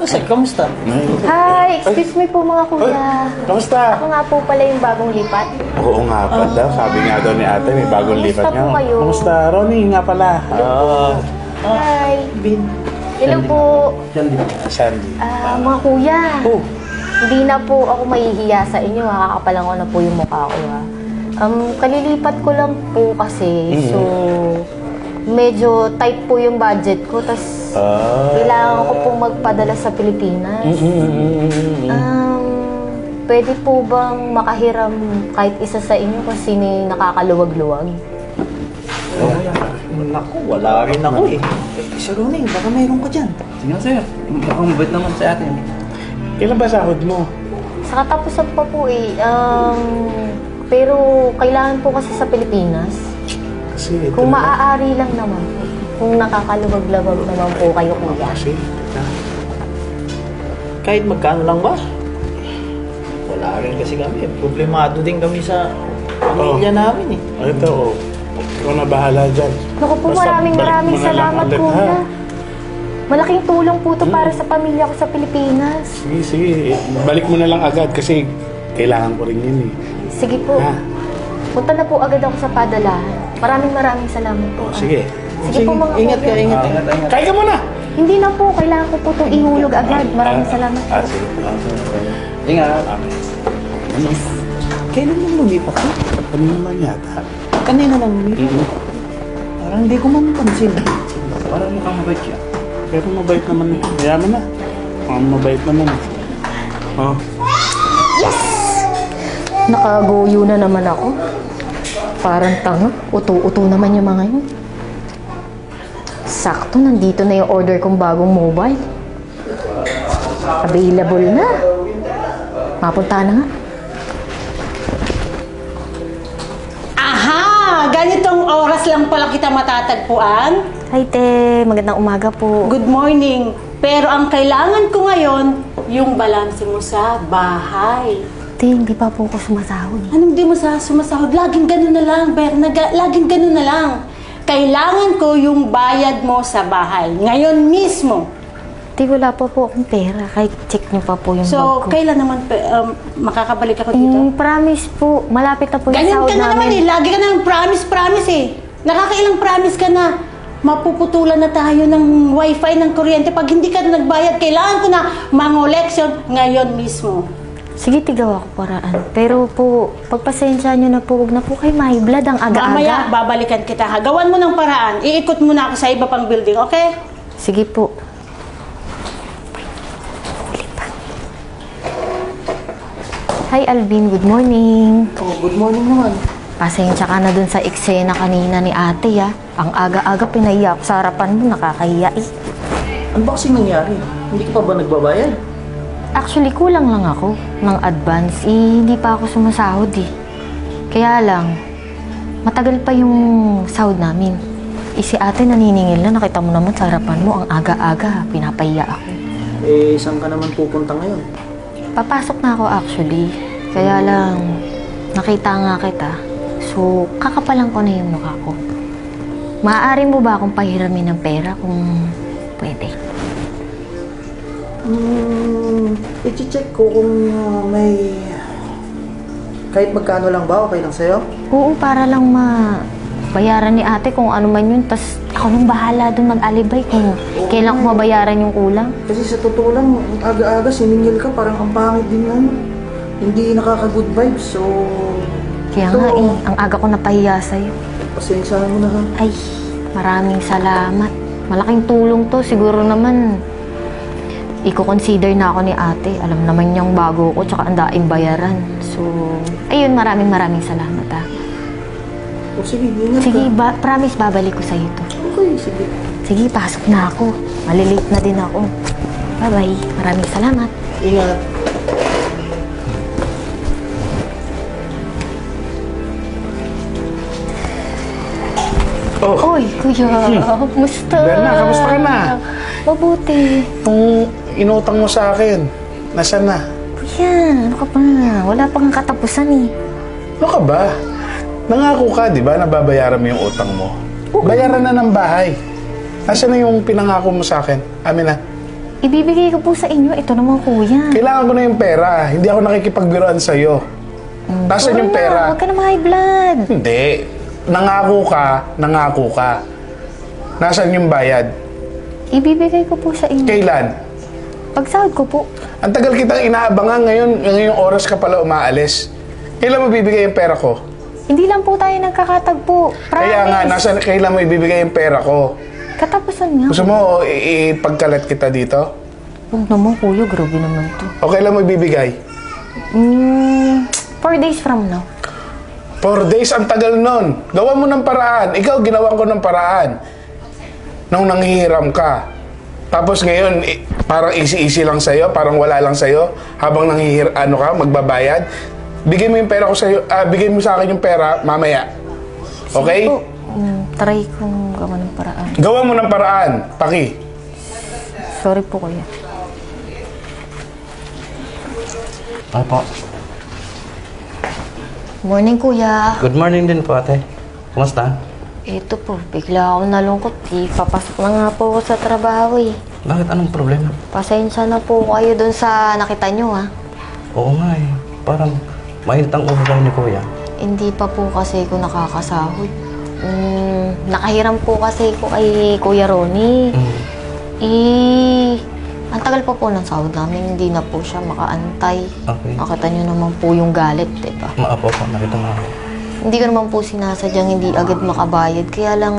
Sir, kamusta? Hi! Excuse me po mga kuya. Kamusta? Ako nga po pala yung bagong lipat. Oo nga pala. Sabi nga daw ni ate, may bagong lipat Kamusta nga. po kayo? Kamusta? Ronnie nga pala. Hi! Bin. Hello po. Sandy. Mga kuya. Oh. Hindi na po ako mahihiya sa inyo. Kakapalang ko na po yung mukha ko ha. Kalilipat ko lang po kasi. So, medyo tight po yung budget ko. Tapos, kailangan ko pong magpadala sa Pilipinas. Pwede po bang makahiram kahit isa sa inyo kung sino yung nakakaluwag-luwag? Naku, wala rin ako eh. Sir Roning, baka mayroon ka dyan. Sige sir, mukhang mabait naman sa atin. Kailan ba sahod mo? Sa katapusan pa po eh. Pero kailangan po kasi sa Pilipinas. Kasi ito Kung na- maaari lang naman po. Kung nakakaluwag-luwag naman po kayo kuya. Kasi, Kahit magkano lang ba? Wala rin kasi kami. Problemado din kami sa pamilya namin eh. ito oh. Ikaw na bahala dyan. Naku po, Basta maraming balik mo na lang salamat ulit, kuya. ha? Malaking tulong po to para sa pamilya ko sa Pilipinas. Sige. Balik mo na lang agad kasi kailangan ko rin yun eh. Sige po. Ha? Punta na po agad ako sa padalahan. Maraming salamat po. Sige. Sige po mga Ingat ka, kuya. ingat. Kaya ka muna! Hindi na po. Kailangan ko po itong ihulog agad. Maraming salamat po. Sige. Ingat. Kailan mo lumipat ka? Ano naman yata? Kanina lang lumipat. Parang hindi ko man pansin. Parang mukhang mabait siya. Pero mabait naman eh. Kaya mo na. Mabait naman eh. Oh. Nakagoyo na naman ako. Parang tanga. Uto-uto naman yung mga yun. Sakto, nandito na yung order kong bagong mobile. Available na. Mapunta na nga. Aha! Ganitong oras lang pala kita matatagpuan. Hi, te. Magandang umaga po. Good morning. Pero ang kailangan ko ngayon, yung balanse mo sa bahay. Te, hindi pa po ako sumasahod. Anong di mo sumasahod? Laging ganun na lang, Berna. Laging ganun na lang. Kailangan ko yung bayad mo sa bahay. Ngayon mismo. Te, wala pa po akong pera. Kahit check niyo pa po yung So, bag ko. kailan naman makakabalik ako dito? Promise po. Malapit na po yung Ganyan sahod ka na naman eh. namin. Lagi ka na ng promise eh. Nakakailang promise ka na. Mapuputulan na tayo ng wifi, ng kuryente. Pag hindi ka na nagbayad, kailangan ko na mangoleksyon ngayon mismo. Sige, tigaw ako paraan. Pero po, pagpasensya niyo na po, huwag na po kayo mahiblad ang Mamaya, aga-aga. babalikan kita ha. Gawan mo ng paraan. Iikot mo na ako sa iba pang building, okay? Sige po. Hi, Alvin. Good morning. Oh, good morning naman. Pasensya ka na dun sa eksena kanina ni ate, ha? Ang aga-aga pinaiyak sa harapan mo, nakakahiya eh. Ano ba kasing nangyari? Hindi ka pa ba nagbabayad? Actually, kulang lang ako ng advance. Hindi pa ako sumasahod eh. Kaya lang, matagal pa yung sahod namin. Si ate naniningil na, nakita mo naman sa harapan mo, ang aga-aga, pinapahiya ako. Eh, saan ka naman pupunta ngayon? Papasok na ako actually. Kaya lang, nakita nga kita. So, kakapalan ko na yung mukha ko. Maaari mo ba akong pahiramin ng pera kung pwede? I-check ko kung may... Kahit magkano lang ba, okay lang sa'yo? Oo, para lang mabayaran ni ate kung ano man yun. Tapos ako nang bahala dun mag-alibay kung kailan ko mabayaran yung kulang. Kasi sa totoo lang, ang aga-aga siningil ka, parang ang pangit din nun. Hindi nakaka-good vibes, so... Kaya nga eh, ang aga ko napahiya sa'yo. Pasensyahan mo na ha. Ay, maraming salamat. Malaking tulong to. Siguro naman, i-consider na ako ni ate. Alam naman niyang bago ko, tsaka ang daing bayaran. So, ayun, maraming salamat ha. O sige, ingat Sige, ka. promise babalik ko sa'yo to. Okay, sige. Sige, pasok na ako. Malilate na din ako. Bye-bye. Maraming salamat. Ingat. Oh, Oy, kuya. Kamusta? Berna, kamusta ka na? Mabuti. Itong inutang mo sa akin, nasaan na? Kuya, ano ka pa? Wala pang katapusan eh. Ano ka ba? Nangako ka, di ba, na babayaran mo yung utang mo? Bayaran na ng bahay. Nasaan na yung pinangako mo sa akin? Amin na. Ibibigay ko po sa inyo. Ito naman, kuya. Kailangan ko na yung pera. Hindi ako nakikipagbiruan sa'yo. Nasaan yung pera? Huwag ka na high blood. Hindi. Nangako ka. Nasaan yung bayad? Ibibigay ko po sa inyo. Kailan? Pagsahod ko po. Ang tagal kitang inaabangan ngayon, ngayong oras ka pala umaalis. Kailan mo bibigay yung pera ko? Hindi lang po tayo nagkakatagpo. Promise. Kaya nga, kailan mo ibibigay yung pera ko? Katapusan nga. Gusto mo ipagkalat kita dito? Huwag naman, kuya. Grabe naman to. O kailan mo ibibigay? 4 days from now. 4 days, ang tagal nun. Gawa mo ng paraan. Ikaw, ginawa ko ng paraan. Nung nanghihiram ka. Tapos ngayon, parang easy-easy lang sa'yo, parang wala lang sa'yo. Habang magbabayad. Bigay mo yung pera ko sa'yo, bigay mo sa akin yung pera mamaya. Okay? Sige po. Try kong gawa ng paraan. Gawa mo ng paraan, Paki. Sorry po, kuya. Ay po. Morning, kuya. Good morning din po, ate. Kumusta? Ito po, bigla akong nalungkot. Papasok na nga po ako sa trabaho eh. Bakit? Anong problema? Pasensya na po kayo doon sa nakita nyo ha. Oo nga eh. Parang mainit ang ulo ni kuya. Hindi pa po kasi ko nakakasahod. Nakahiram po kasi ko kay Kuya Ronnie. Ang tagal pa po ng sahod namin, hindi na po siya makaantay. Okay. Nakita nyo naman po yung galit, diba? Maapo po, nakita mo ako. Hindi ko naman po sinasadyang hindi agad makabayad. Kaya lang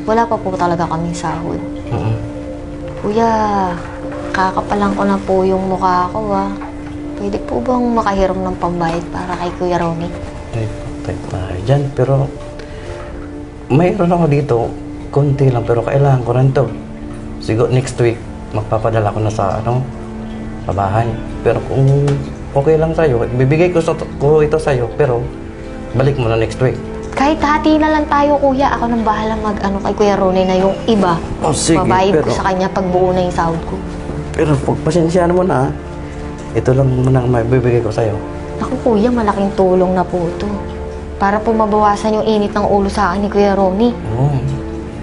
wala pa po talaga kaming sahod. Kuya, kakapalan ko na po yung mukha ko Pwede po bang makahiram ng pambayad para kay Kuya Ronnie? Type tayo dyan, pero mayroon ako dito, konti lang, pero kailangan ko rin to. Siguro next week, magpapadala ko na sa bahay. Pero kung okay lang sa'yo, bibigay ko ito sa'yo, pero balik mo na next week. Kahit hati na lang tayo, kuya. Ako nang bahala kay Kuya Ronnie na yung iba. Sige, babayad pero ko sa kanya pag buo na yung sahod ko. Pero pagpasensyaan mo na, ito lang muna ang bibigay ko sa'yo. Naku, kuya, malaking tulong na po ito. Para po mabawasan yung init ng ulo sa akin ni Kuya Ronnie. Oo.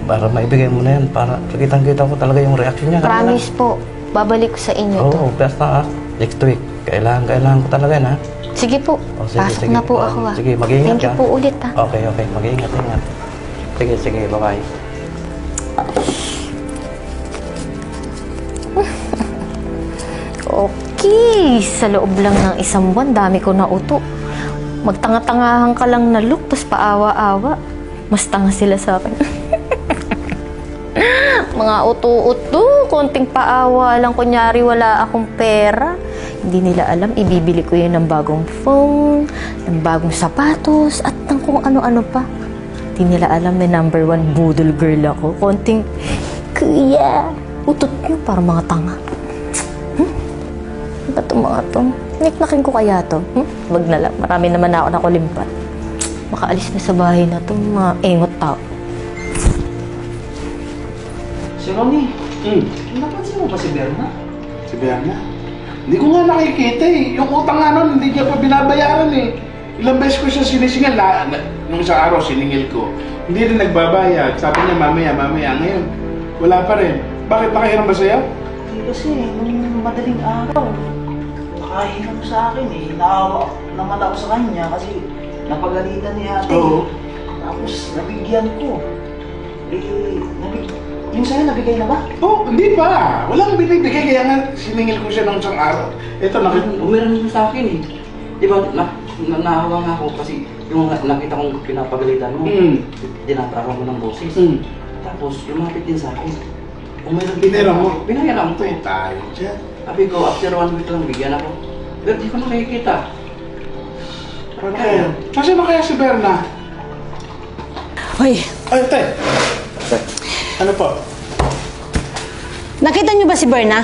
Para maibigay mo na yan, para kitang-kita ko talaga yung reaction niya. Promise po, babalik ko sa inyo to. Oo, basta next week. Kailangan ko talaga na. Sige po, pasok na po ako Sige, mag-iingat Thank you ka. po ulit Okay, mag-iingat. Sige, bye-bye. Okay, sa loob lang ng isang buwan, dami ko na uto. Magtanga-tangahan ka lang na look, tapos paawa-awa. Mas tanga sila sa akin. Mga uto-uto, konting paawa lang, kunyari wala akong pera. Hindi nila alam, ibibili ko yun ng bagong phone, ng bagong sapatos, at ng kung ano-ano pa. Hindi nila alam, may number 1 budol girl ako. Konting, kuya, utot nyo para mga tanga. Ano ba itong mga to? Niknakin ko kaya to? Wag na lang, marami naman na ako nakulimpat. Makaalis na sa bahay na to, mga engot tao. Si Ronnie, napansin mo ba si Berna? Si Berna? Hindi ko nga nakikita eh. Yung utang nga nun, hindi niya pa binabayaran eh. Ilang beses ko siya sinisingil. Nung isang araw, siningil ko. Hindi rin nagbabayad. Sabi niya, mamaya. Ngayon, wala pa rin. Bakit? Nakahiram ba sa'yo? Hindi kasi, nung madaling araw, nakahiram sa akin eh. Naawa naman ako sa kanya kasi napagalitan niya ate. Oo. Tapos, nabigyan ko. Yung sa'yo, nabigay na ba? Oh, hindi pa. Walang binibigay. Kaya nga, siningil ko siya nung isang araw. Ito, Umiran mo sa akin eh. Di ba, naawa nga ako kasi yung nakita kong pinapagalitan mo, dinatawa mo ng boses. Tapos, lumapit din sa akin. Umiran Pinahiram mo? Pinahiram ko. tayo dyan. Sabi ko, after 1 week lang, bigyan ako. Pero di ko nakikita. Okay. Nasaan na kaya si Berna? Hoy, Ay, te. Ano po? nakita niyo ba si Berna?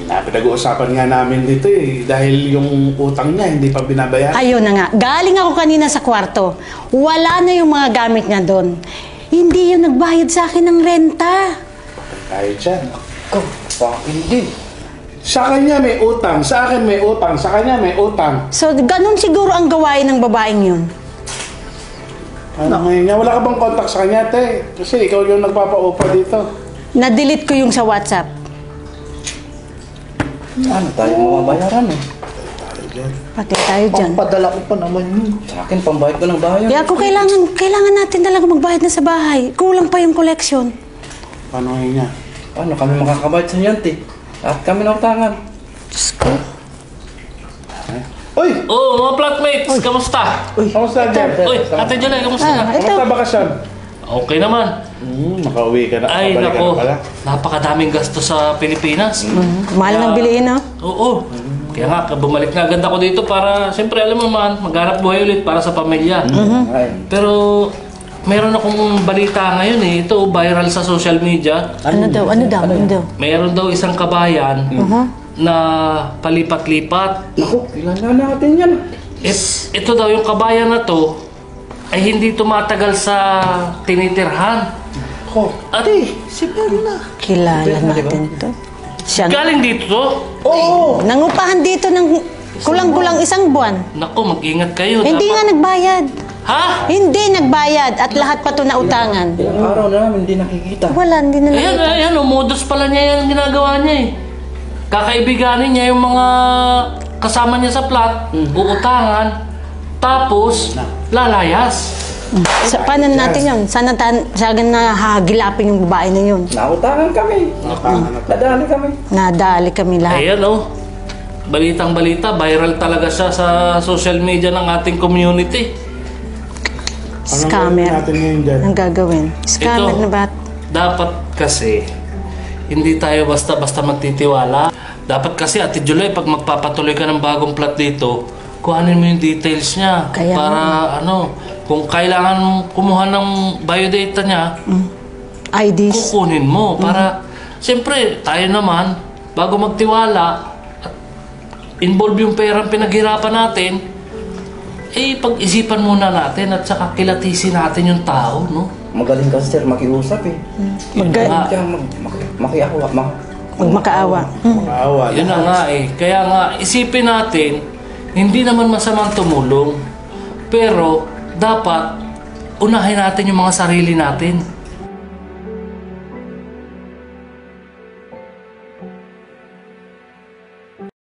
Pinag-uusapan nga namin dito eh. Dahil yung utang niya, hindi pa binabayaran. Ayun na nga. Galing ako kanina sa kwarto. Wala na yung mga gamit niya doon. Hindi yung nagbayad sa akin ng renta. Tayo dyan. Sa akin din. Sa kanya may utang, sa akin may utang, sa kanya may utang. So, ganun siguro ang gawain ng babaeng yun. Ano ngayon niya? Wala ka bang contact sa kanya, te? Kasi ikaw yung nagpapa-offer dito. Na-delete ko yung sa WhatsApp. Ano tayo mababayaran eh? Pati tayo dyan. Pampadala ko pa naman yun. Sa akin, pambayad ko ng bayan. Kaya kung kailangan natin talaga magbayad na sa bahay. Kulang pa yung collection. Paano niya? Paano kami makakabayad sa yante? At kami na utangan. Diyos ko. Uy! Oh, mga flatmates, kamusta? Kamusta, Jeff? Uy, Ate July, kamusta ka? Ito. Kamusta bakasyon? Okay naman. Nakauwi ka na. Ay, nakabalik ka nako. na pala. Napakadaming gasto sa Pilipinas. Mahal ng bilihin, no? Oo. Kaya nga, bumalik na agad ako dito para, siyempre, alam mo man, maghanap buhay ulit para sa pamilya. Ay, Pero, meron akong balita ngayon eh. Ito, viral sa social media. Ano daw? Meron daw isang kabayan na palipat-lipat. naku, kailangan natin yan. Ito daw, yung kabayan na to, ay hindi tumatagal sa tinitirhan. At Kilala natin to. Siya. galing dito to. Nangupahan dito ng kulang-kulang isang buwan. Naku, mag-ingat kayo. Hindi nga nagbayad. Ha? Hindi nagbayad at lahat pa to na utangan. Ilang araw na namin hindi nakikita. Wala, hindi na Ayan, nakita. ayan, modus pala niya yung ginagawa niya eh. Kakaibiganin niya yung mga kasama niya sa plot, uutangan, tapos lalayas. Paano natin yun? Sana na hagilapin yung babae na yun. Nautangan kami. Nadali kami. Nadali kami lahat. Ayan oh, balitang balita, viral talaga siya sa social media ng ating community. Scammer. Anong gagawin natin ngayon dyan? Ang gagawin? Scammer Ito. na ba? Dapat kasi, hindi tayo basta-basta magtitiwala. Dapat kasi, Ate July, pag magpapatuloy ka ng bagong plot dito, kuhanin mo yung details niya. Kaya para kung kailangan mong kumuha ng biodata niya, IDs. kukunin mo. Para, siyempre, tayo naman, bago magtiwala, at involve yung perang pinaghirapan natin, pag-isipan muna natin at saka kilatisin natin yung tao, no? Magaling kasi sir, makiusap eh. Yun na nga. Kaya makiawa. Magmakaawa. Maawa. Yun na nga eh. Kaya nga, isipin natin, hindi naman masamang tumulong. Pero, dapat, unahin natin yung mga sarili natin.